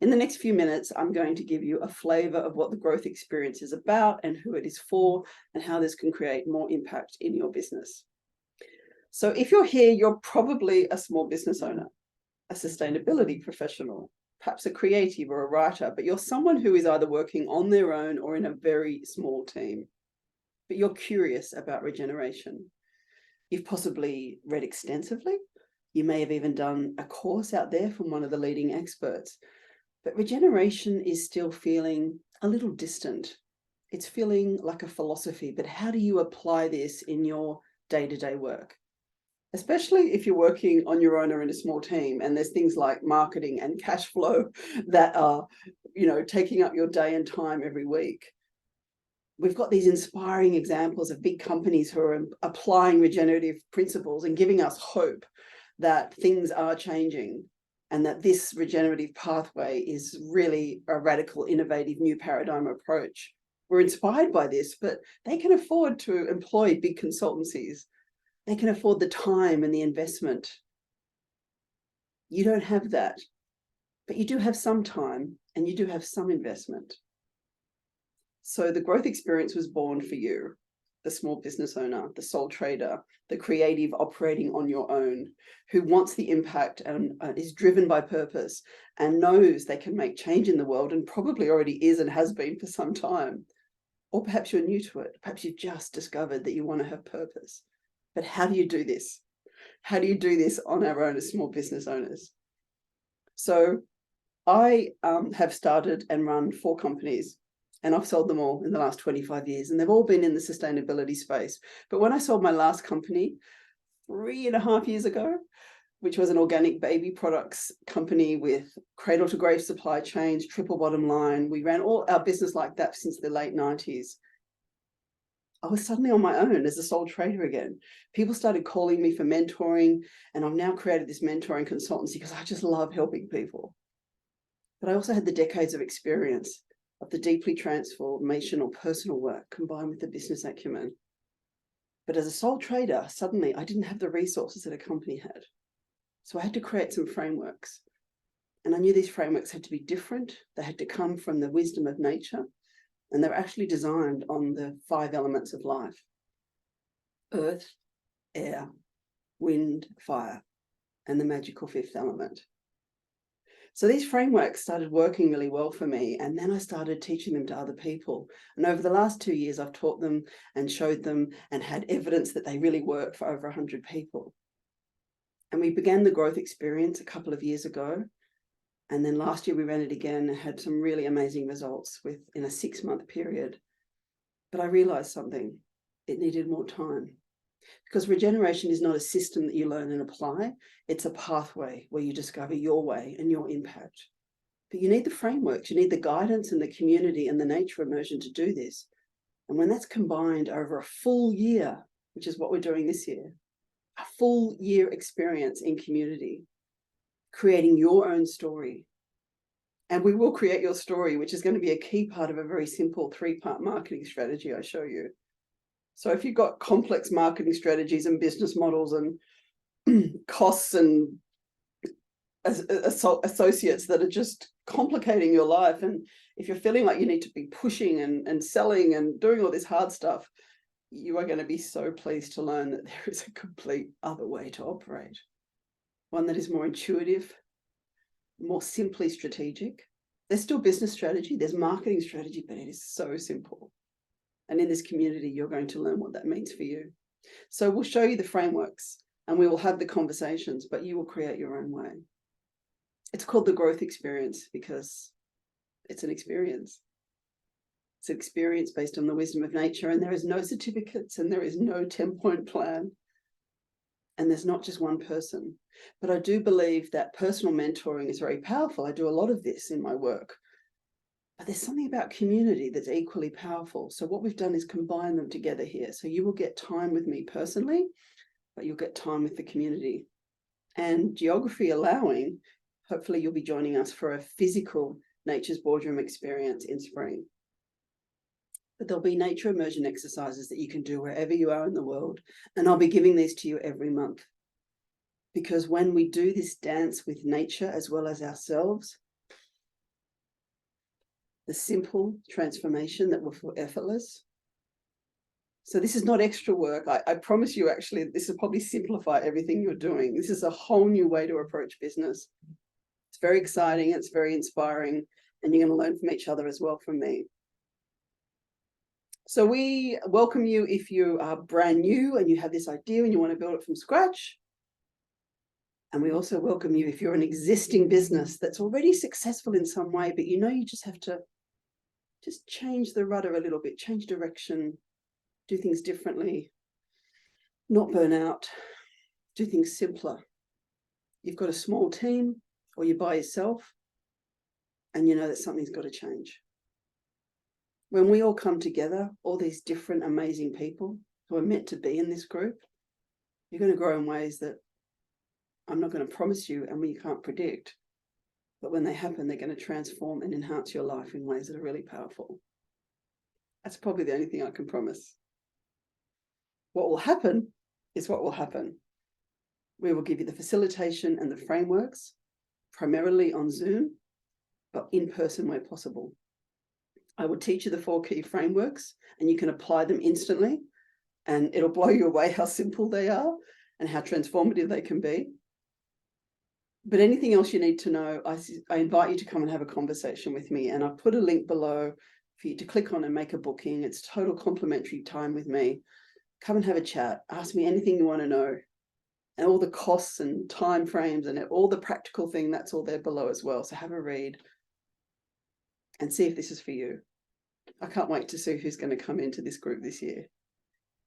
In the next few minutes, I'm going to give you a flavor of what the growth experience is about and who it is for and how this can create more impact in your business. So if you're here, you're probably a small business owner, a sustainability professional, perhaps a creative or a writer, but you're someone who is either working on their own or in a very small team. But you're curious about regeneration. You've possibly read extensively. You may have even done a course out there from one of the leading experts. But regeneration is still feeling a little distant. It's feeling like a philosophy, but how do you apply this in your day-to-day work? Especially if you're working on your own or in a small team, and there's things like marketing and cash flow that are, taking up your day and time every week. We've got these inspiring examples of big companies who are applying regenerative principles and giving us hope that things are changing and that this regenerative pathway is really a radical, innovative, new paradigm approach. We're inspired by this, but they can afford to employ big consultancies. They can afford the time and the investment. You don't have that, but you do have some time and you do have some investment. So the growth experience was born for you, the small business owner, the sole trader, the creative operating on your own, who wants the impact and is driven by purpose and knows they can make change in the world and probably already is and has been for some time. Or perhaps you're new to it. Perhaps you've just discovered that you want to have purpose. But how do you do this? How do you do this on our own as small business owners? So I have started and run 4 companies, and I've sold them all in the last 25 years, and they've all been in the sustainability space. But when I sold my last company 3.5 years ago, which was an organic baby products company with cradle to grave supply chains, triple bottom line, we ran all our business like that since the late 90s. I was suddenly on my own as a sole trader again. People started calling me for mentoring, and I've now created this mentoring consultancy because I just love helping people. But I also had the decades of experience of the deeply transformational personal work combined with the business acumen. But as a sole trader, suddenly I didn't have the resources that a company had. So I had to create some frameworks. And I knew these frameworks had to be different. They had to come from the wisdom of nature. And they're actually designed on the 5 elements of life: earth, air, wind, fire, and the magical 5th element. So these frameworks started working really well for me, and then I started teaching them to other people. And over the last 2 years, I've taught them and showed them and had evidence that they really work for over 100 people. And we began the growth experience a couple of years ago. And then last year we ran it again and had some really amazing results in a 6-month period. But I realized something. It needed more time. Because regeneration is not a system that you learn and apply. It's a pathway where you discover your way and your impact. But you need the frameworks, you need the guidance and the community and the nature immersion to do this. And when that's combined over a full year, which is what we're doing this year, a full year experience in community, creating your own story. And we will create your story, which is going to be a key part of a very simple 3-part marketing strategy I show you. So if you've got complex marketing strategies and business models and costs and associates that are just complicating your life, and if you're feeling like you need to be pushing and selling and doing all this hard stuff, you are going to be so pleased to learn that there is a complete other way to operate. One that is more intuitive, more simply strategic. There's still business strategy, there's marketing strategy, but it is so simple. And in this community, you're going to learn what that means for you. So we'll show you the frameworks and we will have the conversations, but you will create your own way. It's called the growth experience because it's an experience. It's an experience based on the wisdom of nature, and there is no certificates and there is no 10-point plan. And there's not just one person. But I do believe that personal mentoring is very powerful. I do a lot of this in my work. But there's something about community that's equally powerful. So what we've done is combine them together here. So you will get time with me personally, but you'll get time with the community. And geography allowing, hopefully you'll be joining us for a physical Nature's Boardroom experience in spring. But there'll be nature immersion exercises that you can do wherever you are in the world. And I'll be giving these to you every month. Because when we do this dance with nature as well as ourselves, the simple transformation that will feel effortless. So this is not extra work. I promise you, actually, this will probably simplify everything you're doing. This is a whole new way to approach business. It's very exciting. It's very inspiring. And you're going to learn from each other as well from me. So we welcome you if you are brand new and you have this idea and you want to build it from scratch. And we also welcome you if you're an existing business that's already successful in some way, but you know you just have to just change the rudder a little bit, change direction, do things differently, not burn out, do things simpler. You've got a small team or you're by yourself and you know that something's got to change. When we all come together, all these different amazing people who are meant to be in this group, you're going to grow in ways that I'm not going to promise you and we can't predict. But when they happen, they're going to transform and enhance your life in ways that are really powerful. That's probably the only thing I can promise. What will happen is what will happen. We will give you the facilitation and the frameworks, primarily on Zoom, but in person where possible. I will teach you the 4 key frameworks and you can apply them instantly, and it'll blow you away how simple they are and how transformative they can be. But anything else you need to know, I invite you to come and have a conversation with me, and I've put a link below for you to click on and make a booking. It's total complimentary time with me. Come and have a chat, ask me anything you want to know, and all the costs and time frames and all the practical thing, that's all there below as well. So have a read and see if this is for you. I can't wait to see who's going to come into this group this year.